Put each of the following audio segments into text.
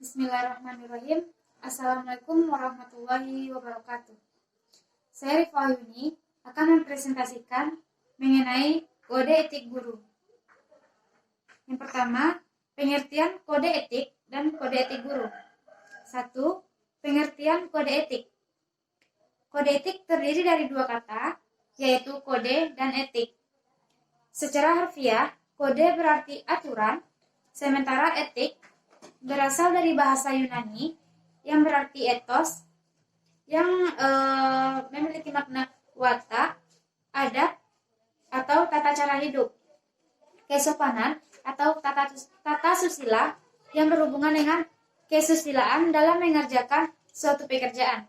Bismillahirrahmanirrahim. Assalamualaikum warahmatullahi wabarakatuh. Saya Rifah Yuni akan mempresentasikan mengenai kode etik guru. Yang pertama, pengertian kode etik dan kode etik guru. 1. Pengertian kode etik. Kode etik terdiri dari dua kata, yaitu kode dan etik. Secara harfiah, kode berarti aturan, sementara etik berasal dari bahasa Yunani yang berarti etos, yang memiliki makna watak, adab, atau tata cara hidup, kesopanan, atau tata susila yang berhubungan dengan kesusilaan dalam mengerjakan suatu pekerjaan.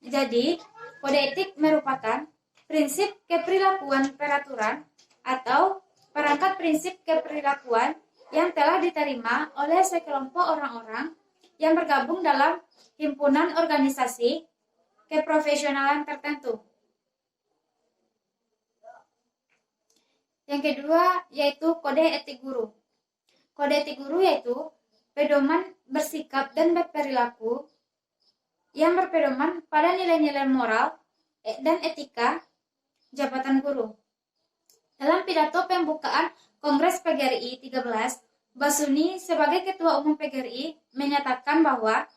Jadi, kode etik merupakan prinsip keperilakuan peraturan atau perangkat prinsip keperilakuan yang telah diterima oleh sekelompok orang-orang yang bergabung dalam himpunan organisasi keprofesionalan tertentu. Yang kedua yaitu kode etik guru. Kode etik guru yaitu pedoman bersikap dan berperilaku yang berpedoman pada nilai-nilai moral dan etika jabatan guru. Dalam pidato pembukaan Kongres PGRI 13, Basuni sebagai Ketua Umum PGRI menyatakan bahwa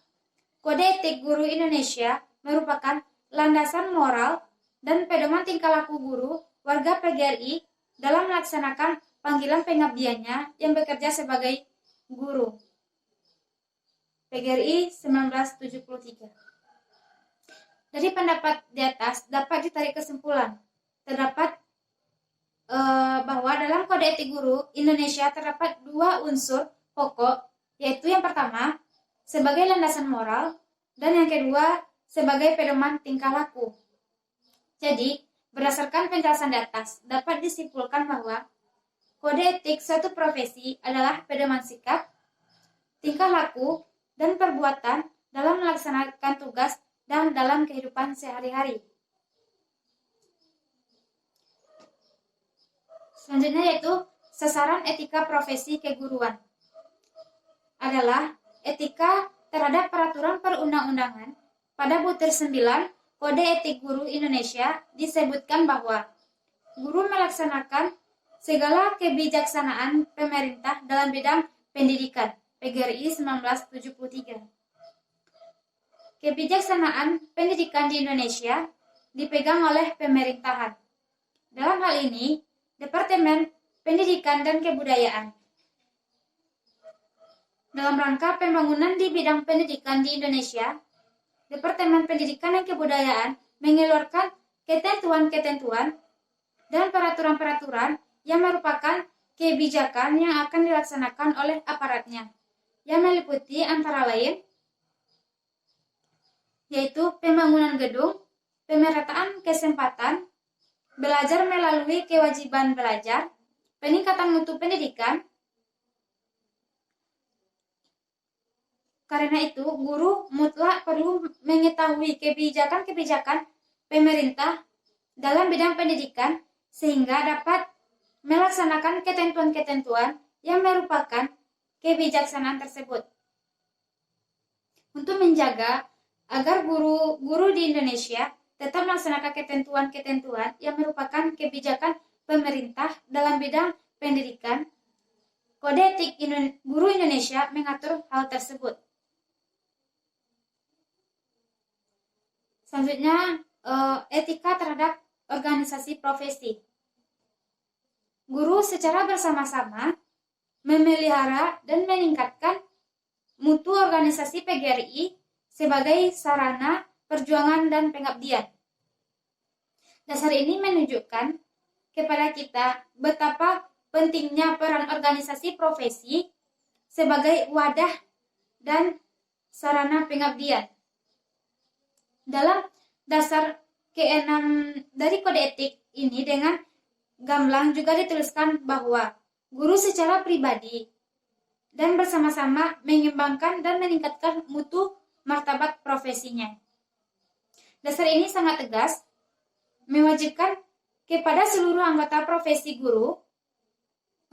Kode Etik Guru Indonesia merupakan landasan moral dan pedoman tingkah laku guru warga PGRI dalam melaksanakan panggilan pengabdiannya yang bekerja sebagai guru. PGRI 1973. Dari pendapat di atas dapat ditarik kesimpulan terdapat bahwa dalam kode etik guru Indonesia terdapat dua unsur pokok, yaitu yang pertama sebagai landasan moral dan yang kedua sebagai pedoman tingkah laku. Jadi, berdasarkan penjelasan di atas dapat disimpulkan bahwa kode etik suatu profesi adalah pedoman sikap, tingkah laku, dan perbuatan dalam melaksanakan tugas dan dalam kehidupan sehari-hari. Selanjutnya yaitu sasaran etika profesi keguruan adalah etika terhadap peraturan perundang-undangan. Pada butir 9 Kode Etik Guru Indonesia disebutkan bahwa guru melaksanakan segala kebijaksanaan pemerintah dalam bidang pendidikan. PGRI 1973. Kebijaksanaan pendidikan di Indonesia dipegang oleh pemerintahan. Dalam hal ini Departemen Pendidikan dan Kebudayaan. Dalam rangka pembangunan di bidang pendidikan di Indonesia, Departemen Pendidikan dan Kebudayaan mengeluarkan ketentuan-ketentuan dan peraturan-peraturan yang merupakan kebijakan yang akan dilaksanakan oleh aparatnya, yang meliputi antara lain yaitu pembangunan gedung, pemerataan kesempatan, belajar melalui kewajiban belajar, peningkatan mutu pendidikan. Karena itu, guru mutlak perlu mengetahui kebijakan-kebijakan pemerintah dalam bidang pendidikan sehingga dapat melaksanakan ketentuan-ketentuan yang merupakan kebijaksanaan tersebut. Untuk menjaga agar guru-guru di Indonesia tetap melaksanakan ketentuan-ketentuan yang merupakan kebijakan pemerintah dalam bidang pendidikan, Kode Etik Guru Indonesia mengatur hal tersebut. Selanjutnya, etika terhadap organisasi profesi. Guru secara bersama-sama memelihara dan meningkatkan mutu organisasi PGRI sebagai sarana perjuangan dan pengabdian. Dasar ini menunjukkan kepada kita betapa pentingnya peran organisasi profesi sebagai wadah dan sarana pengabdian. Dalam dasar ke-6 dari kode etik ini dengan gamblang juga dituliskan bahwa guru secara pribadi dan bersama-sama mengembangkan dan meningkatkan mutu martabat profesinya. Dasar ini sangat tegas, mewajibkan kepada seluruh anggota profesi guru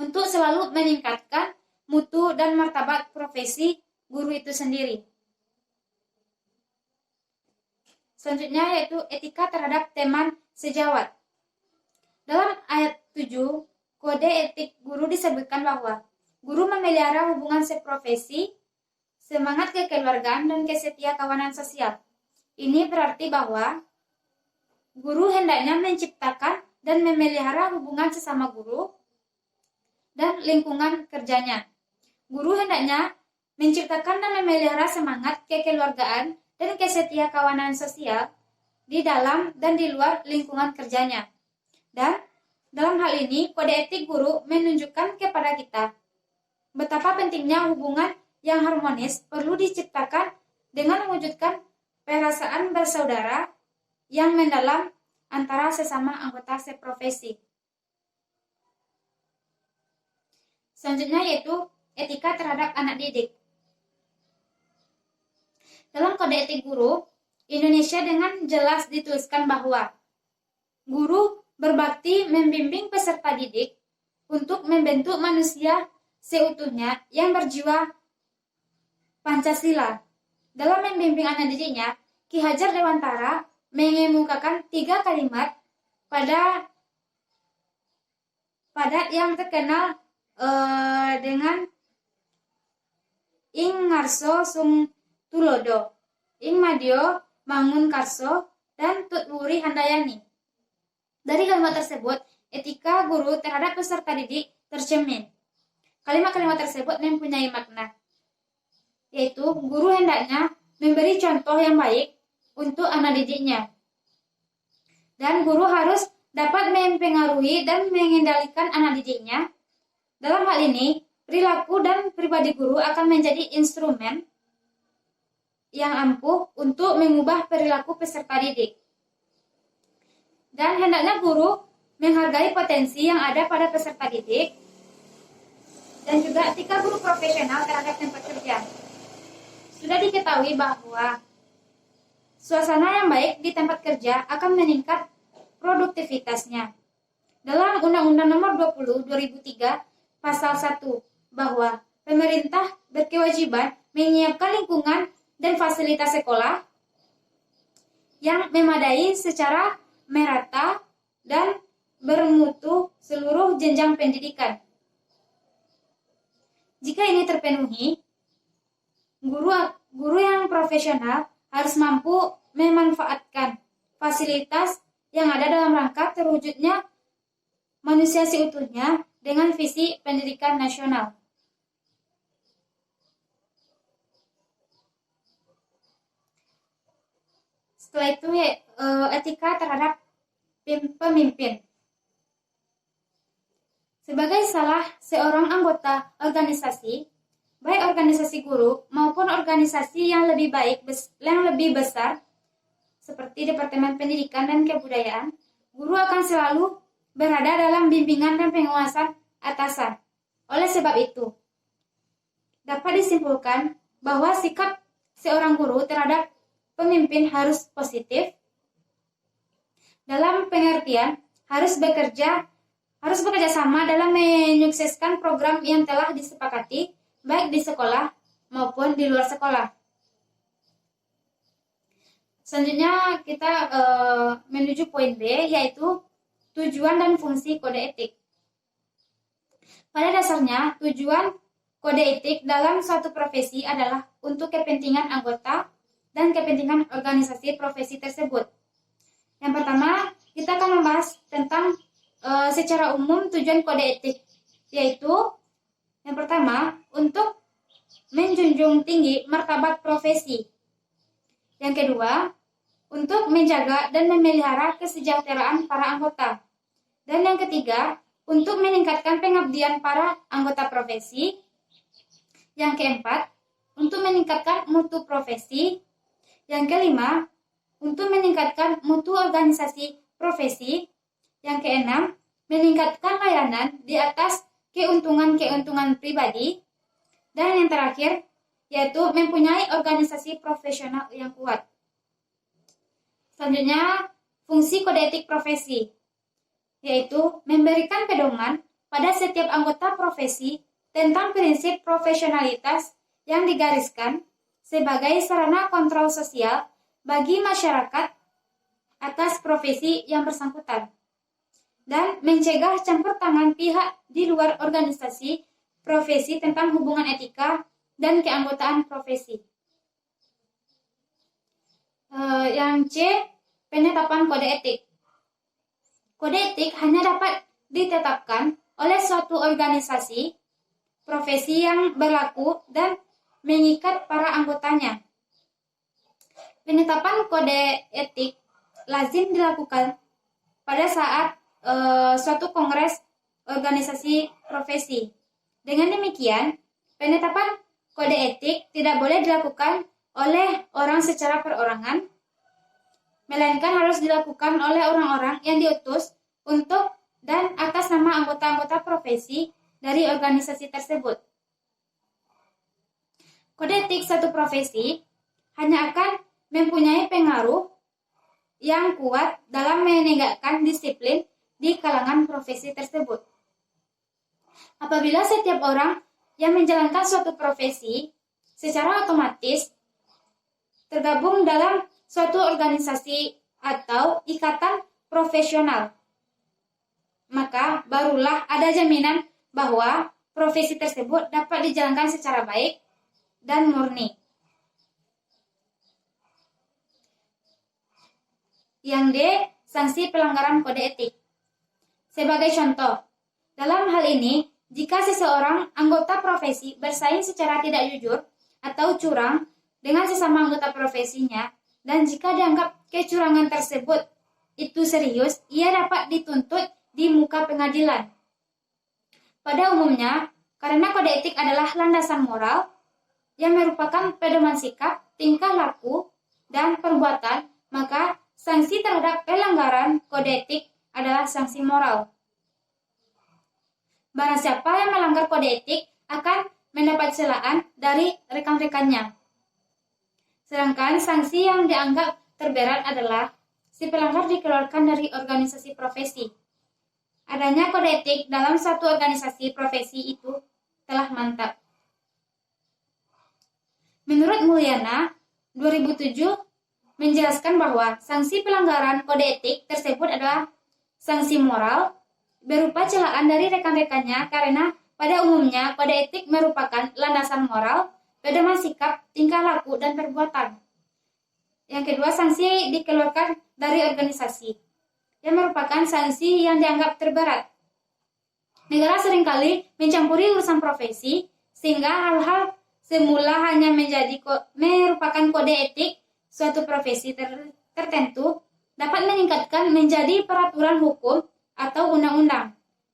untuk selalu meningkatkan mutu dan martabat profesi guru itu sendiri. Selanjutnya yaitu etika terhadap teman sejawat. Dalam ayat 7, kode etik guru disebutkan bahwa guru memelihara hubungan seprofesi, semangat kekeluargaan, dan kesetiakawanan sosial. Ini berarti bahwa guru hendaknya menciptakan dan memelihara hubungan sesama guru dan lingkungan kerjanya. Guru hendaknya menciptakan dan memelihara semangat kekeluargaan dan kesetiakawanan sosial di dalam dan di luar lingkungan kerjanya. Dan dalam hal ini, kode etik guru menunjukkan kepada kita betapa pentingnya hubungan yang harmonis perlu diciptakan dengan mewujudkan perasaan bersaudara yang mendalam antara sesama anggota seprofesi. Selanjutnya yaitu etika terhadap anak didik. Dalam kode etik guru, Indonesia dengan jelas dituliskan bahwa guru berbakti membimbing peserta didik untuk membentuk manusia seutuhnya yang berjiwa Pancasila. Dalam membimbing anak didiknya, Ki Hajar Dewantara mengemukakan 3 kalimat pada yang terkenal dengan Ing Ngarso Sung Tulodo, Ing Madio Mangun Karso, dan Tut Wuri Handayani. Dari kalimat tersebut, etika guru terhadap peserta didik tercermin. Kalimat-kalimat tersebut mempunyai makna, yaitu guru hendaknya memberi contoh yang baik untuk anak didiknya. Dan guru harus dapat mempengaruhi dan mengendalikan anak didiknya. Dalam hal ini, perilaku dan pribadi guru akan menjadi instrumen yang ampuh untuk mengubah perilaku peserta didik. Dan hendaknya guru menghargai potensi yang ada pada peserta didik dan juga etika guru profesional terhadap tempat kerja. Sudah diketahui bahwa suasana yang baik di tempat kerja akan meningkat produktivitasnya. Dalam Undang-Undang Nomor 20 2003 Pasal 1 bahwa pemerintah berkewajiban menyiapkan lingkungan dan fasilitas sekolah yang memadai secara merata dan bermutu seluruh jenjang pendidikan. Jika ini terpenuhi, guru yang profesional harus mampu memanfaatkan fasilitas yang ada dalam rangka terwujudnya manusia seutuhnya dengan visi pendidikan nasional. Setelah itu etika terhadap pemimpin. Sebagai salah seorang anggota organisasi, baik organisasi guru maupun organisasi yang lebih besar seperti Departemen Pendidikan dan Kebudayaan, guru akan selalu berada dalam bimbingan dan pengawasan atasan. Oleh sebab itu, dapat disimpulkan bahwa sikap seorang guru terhadap pemimpin harus positif, dalam pengertian harus bekerja sama dalam menyukseskan program yang telah disepakati baik di sekolah maupun di luar sekolah. Selanjutnya kita menuju poin B, yaitu tujuan dan fungsi kode etik. Pada dasarnya, tujuan kode etik dalam suatu profesi adalah untuk kepentingan anggota dan kepentingan organisasi profesi tersebut. Yang pertama, kita akan membahas tentang secara umum tujuan kode etik, yaitu yang pertama, untuk menjunjung tinggi martabat profesi. Yang kedua, untuk menjaga dan memelihara kesejahteraan para anggota. Dan yang ketiga, untuk meningkatkan pengabdian para anggota profesi. Yang keempat, untuk meningkatkan mutu profesi. Yang kelima, untuk meningkatkan mutu organisasi profesi. Yang keenam, meningkatkan layanan di atas keuntungan-keuntungan pribadi. Dan yang terakhir, yaitu mempunyai organisasi profesional yang kuat. Selanjutnya, fungsi kode etik profesi, yaitu memberikan pedoman pada setiap anggota profesi tentang prinsip profesionalitas yang digariskan sebagai sarana kontrol sosial bagi masyarakat atas profesi yang bersangkutan dan mencegah campur tangan pihak di luar organisasi profesi tentang hubungan etika dan keanggotaan profesi. Yang C, penetapan kode etik. Kode etik hanya dapat ditetapkan oleh suatu organisasi profesi yang berlaku dan mengikat para anggotanya. Penetapan kode etik lazim dilakukan pada saat suatu kongres organisasi profesi. Dengan demikian, penetapan kode etik tidak boleh dilakukan oleh orang secara perorangan, melainkan harus dilakukan oleh orang-orang yang diutus untuk dan atas nama anggota-anggota profesi dari organisasi tersebut. Kode etik satu profesi hanya akan mempunyai pengaruh yang kuat dalam menegakkan disiplin di kalangan profesi tersebut. Apabila setiap orang yang menjalankan suatu profesi secara otomatis tergabung dalam suatu organisasi atau ikatan profesional, maka barulah ada jaminan bahwa profesi tersebut dapat dijalankan secara baik dan murni. Yang D, sanksi pelanggaran kode etik. Sebagai contoh, dalam hal ini, jika seseorang anggota profesi bersaing secara tidak jujur atau curang dengan sesama anggota profesinya, dan jika dianggap kecurangan tersebut itu serius, ia dapat dituntut di muka pengadilan. Pada umumnya, karena kode etik adalah landasan moral yang merupakan pedoman sikap, tingkah laku, dan perbuatan, maka sanksi terhadap pelanggaran kode etik adalah sanksi moral. Barang siapa yang melanggar kode etik akan mendapat celaan dari rekan-rekannya. Sedangkan sanksi yang dianggap terberat adalah si pelanggar dikeluarkan dari organisasi profesi. Adanya kode etik dalam satu organisasi profesi itu telah mantap. Menurut Mulyana, 2007 menjelaskan bahwa sanksi pelanggaran kode etik tersebut adalah sanksi moral berupa celaan dari rekan-rekannya karena pada umumnya kode etik merupakan landasan moral, pedoman sikap, tingkah laku, dan perbuatan. Yang kedua, sanksi dikeluarkan dari organisasi yang merupakan sanksi yang dianggap terberat. Negara seringkali mencampuri urusan profesi sehingga hal-hal semula hanya merupakan kode etik suatu profesi tertentu dapat meningkatkan menjadi peraturan hukum atau undang-undang.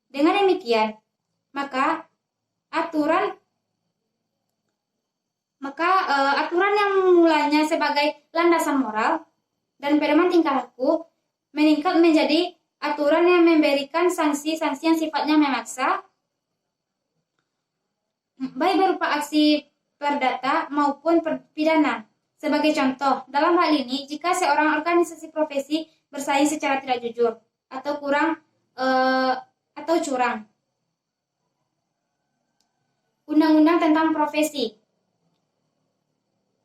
Dengan demikian, maka aturan yang mulanya sebagai landasan moral dan pedoman tingkah laku meningkat menjadi aturan yang memberikan sanksi-sanksi yang sifatnya memaksa, baik berupa aksi perdata maupun pidana. Sebagai contoh, dalam hal ini, jika seorang organisasi profesi bersaing secara tidak jujur atau curang. Undang-undang tentang profesi.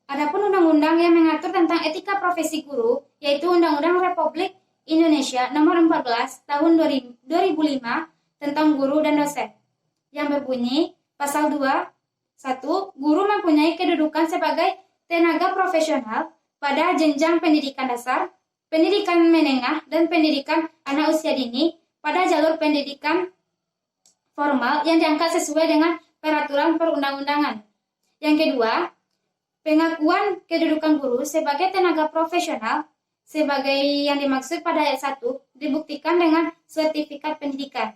Adapun undang-undang yang mengatur tentang etika profesi guru, yaitu Undang-Undang Republik Indonesia Nomor 14 Tahun 2005 tentang guru dan dosen, yang berbunyi Pasal 2, 1. Guru mempunyai kedudukan sebagai tenaga profesional pada jenjang pendidikan dasar, pendidikan menengah, dan pendidikan anak usia dini pada jalur pendidikan formal yang diangkat sesuai dengan peraturan perundang-undangan. Yang kedua, pengakuan kedudukan guru sebagai tenaga profesional sebagai yang dimaksud pada ayat 1 dibuktikan dengan sertifikat pendidikan.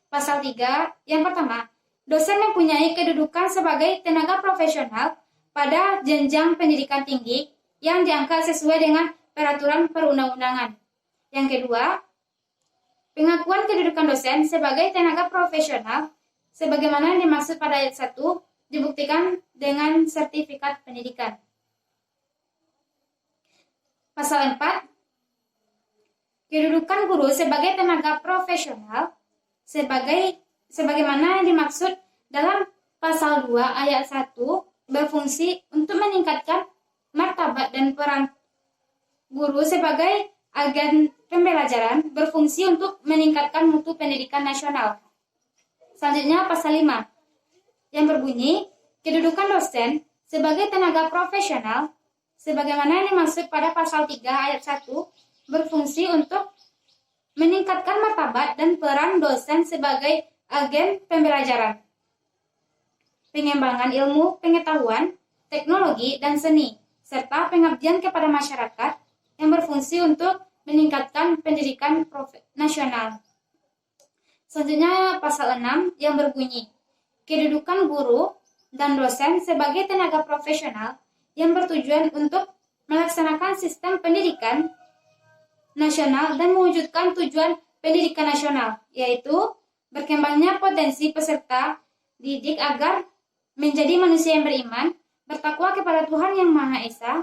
Pasal 3, yang pertama, dosen mempunyai kedudukan sebagai tenaga profesional pada jenjang pendidikan tinggi yang diangkat sesuai dengan peraturan perundang-undangan. Yang kedua, pengakuan kedudukan dosen sebagai tenaga profesional sebagaimana yang dimaksud pada ayat 1 dibuktikan dengan sertifikat pendidikan. Pasal 4, kedudukan guru sebagai tenaga profesional sebagaimana yang dimaksud dalam pasal 2 ayat 1 berfungsi untuk meningkatkan martabat dan peran guru sebagai agen pembelajaran, berfungsi untuk meningkatkan mutu pendidikan nasional. Selanjutnya pasal 5 yang berbunyi, kedudukan dosen sebagai tenaga profesional sebagaimana yang dimaksud pada pasal 3 ayat 1 berfungsi untuk meningkatkan martabat dan peran dosen sebagai agen pembelajaran, pengembangan ilmu, pengetahuan, teknologi, dan seni, serta pengabdian kepada masyarakat yang berfungsi untuk meningkatkan pendidikan nasional. Selanjutnya pasal 6 yang berbunyi, kedudukan guru dan dosen sebagai tenaga profesional yang bertujuan untuk melaksanakan sistem pendidikan nasional dan mewujudkan tujuan pendidikan nasional, yaitu berkembangnya potensi peserta didik agar menjadi manusia yang beriman, bertakwa kepada Tuhan Yang Maha Esa,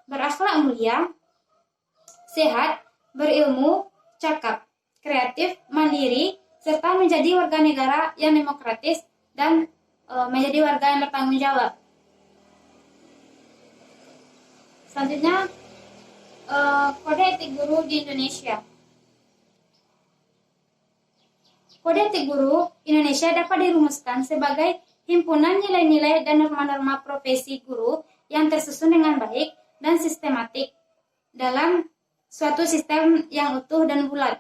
berakhlak mulia, sehat, berilmu, cakap, kreatif, mandiri, serta menjadi warga negara yang demokratis dan menjadi warga yang bertanggung jawab. Selanjutnya, kode etik guru di Indonesia. Kode etik guru Indonesia dapat dirumuskan sebagai himpunan nilai-nilai dan norma-norma profesi guru yang tersusun dengan baik dan sistematik dalam suatu sistem yang utuh dan bulat.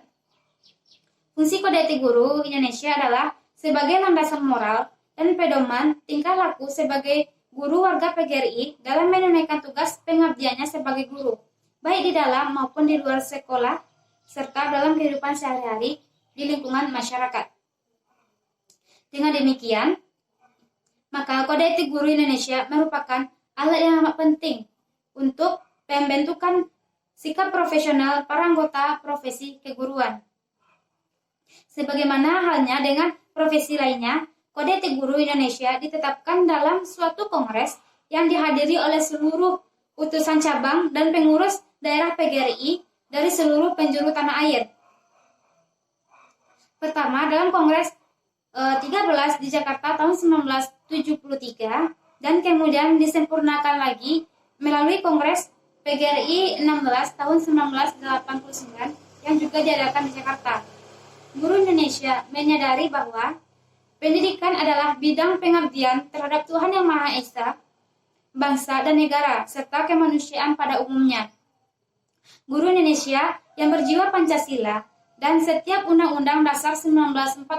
Fungsi kode etik guru Indonesia adalah sebagai landasan moral dan pedoman tingkah laku sebagai guru warga PGRI dalam menunaikan tugas pengabdiannya sebagai guru, baik di dalam maupun di luar sekolah, serta dalam kehidupan sehari-hari di lingkungan masyarakat. Dengan demikian, maka kode etik guru Indonesia merupakan alat yang amat penting untuk pembentukan sikap profesional para anggota profesi keguruan. Sebagaimana halnya dengan profesi lainnya, kode etik guru Indonesia ditetapkan dalam suatu kongres yang dihadiri oleh seluruh utusan cabang dan pengurus daerah PGRI dari seluruh penjuru tanah air. Pertama, dalam Kongres 13 di Jakarta tahun 1973 dan kemudian disempurnakan lagi melalui Kongres PGRI 16 tahun 1989 yang juga diadakan di Jakarta. Guru Indonesia menyadari bahwa pendidikan adalah bidang pengabdian terhadap Tuhan Yang Maha Esa, bangsa dan negara, serta kemanusiaan pada umumnya. Guru Indonesia yang berjiwa Pancasila dan setiap Undang-Undang Dasar 1945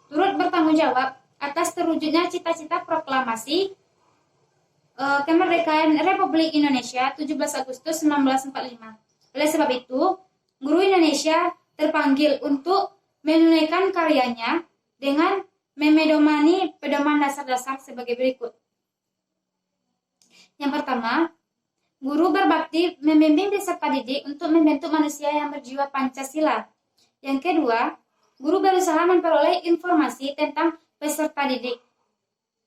turut bertanggung jawab atas terwujudnya cita-cita proklamasi kemerdekaan Republik Indonesia 17 Agustus 1945. Oleh sebab itu, guru Indonesia terpanggil untuk menunaikan karyanya dengan memedomani pedoman dasar-dasar sebagai berikut. Yang pertama, guru berbakti membimbing peserta didik untuk membentuk manusia yang berjiwa Pancasila. Yang kedua, guru berusaha memperoleh informasi tentang peserta didik.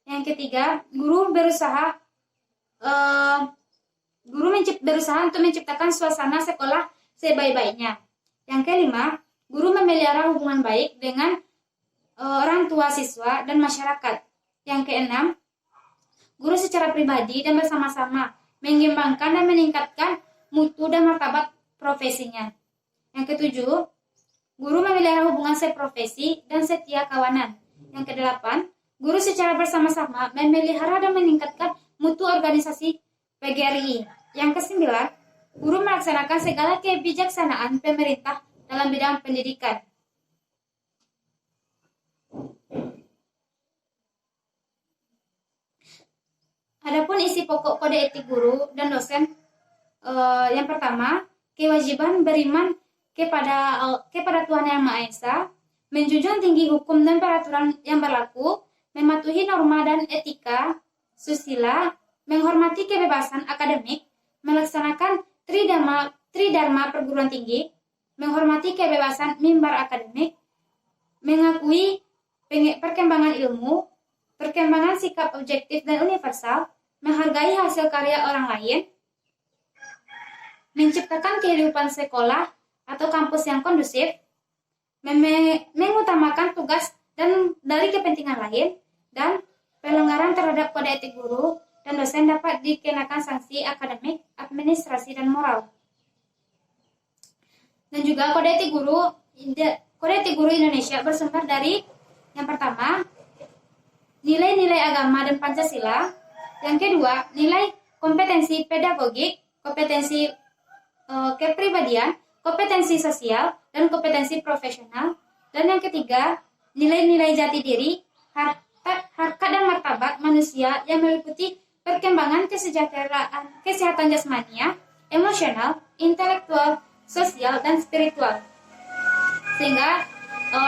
Yang ketiga, guru berusaha untuk menciptakan suasana sekolah sebaik-baiknya. Yang kelima, guru memelihara hubungan baik dengan orang tua siswa dan masyarakat. Yang keenam, guru secara pribadi dan bersama-sama mengembangkan dan meningkatkan mutu dan martabat profesinya. Yang ketujuh, guru memelihara hubungan seprofesi dan setia kawanan. Yang kedelapan, guru secara bersama-sama memelihara dan meningkatkan mutu organisasi PGRI. Yang kesembilan, guru melaksanakan segala kebijaksanaan pemerintah dalam bidang pendidikan. Adapun isi pokok kode etik guru dan dosen, yang pertama, kewajiban beriman kepada Tuhan Yang Maha Esa, menjunjung tinggi hukum dan peraturan yang berlaku, mematuhi norma dan etika, susila, menghormati kebebasan akademik, melaksanakan tridharma perguruan tinggi, menghormati kebebasan mimbar akademik, mengakui perkembangan ilmu, perkembangan sikap objektif dan universal, menghargai hasil karya orang lain, menciptakan kehidupan sekolah atau kampus yang kondusif, mengutamakan tugas dan dari kepentingan lain, dan pelanggaran terhadap kode etik guru dan dosen dapat dikenakan sanksi akademik, administrasi, dan moral. Dan juga kode etik guru Indonesia bersumber dari yang pertama, nilai-nilai agama dan Pancasila. Yang kedua, nilai kompetensi pedagogik, kompetensi kepribadian, kompetensi sosial, dan kompetensi profesional. Dan yang ketiga, nilai-nilai jati diri, harkat dan martabat manusia yang meliputi perkembangan kesehatan jasmania, emosional, intelektual, sosial, dan spiritual. Sehingga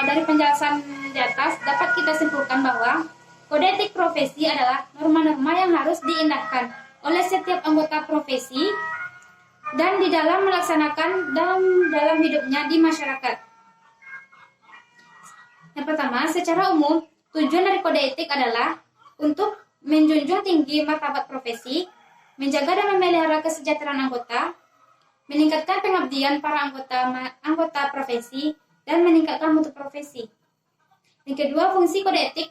dari penjelasan di atas dapat kita simpulkan bahwa kode etik profesi adalah norma-norma yang harus diindahkan oleh setiap anggota profesi dan di dalam melaksanakan dalam hidupnya di masyarakat. Yang pertama, secara umum, tujuan dari kode etik adalah untuk menjunjung tinggi martabat profesi, menjaga dan memelihara kesejahteraan anggota, meningkatkan pengabdian para anggota profesi, dan meningkatkan mutu profesi. Yang kedua, fungsi kode etik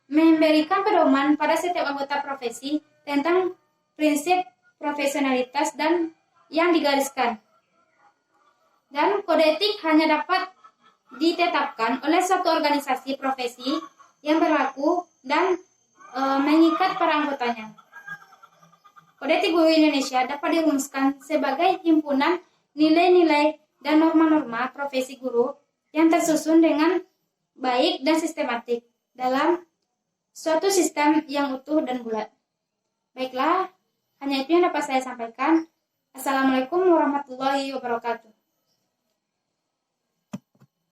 memberikan pedoman pada setiap anggota profesi tentang prinsip profesionalitas dan yang digariskan. Dan kode etik hanya dapat ditetapkan oleh suatu organisasi profesi yang berlaku dan mengikat para anggotanya. Kode etik guru Indonesia dapat dirumuskan sebagai himpunan nilai-nilai dan norma-norma profesi guru yang tersusun dengan baik dan sistematik dalam suatu sistem yang utuh dan bulat. Baiklah, hanya itu yang dapat saya sampaikan. Assalamualaikum warahmatullahi wabarakatuh.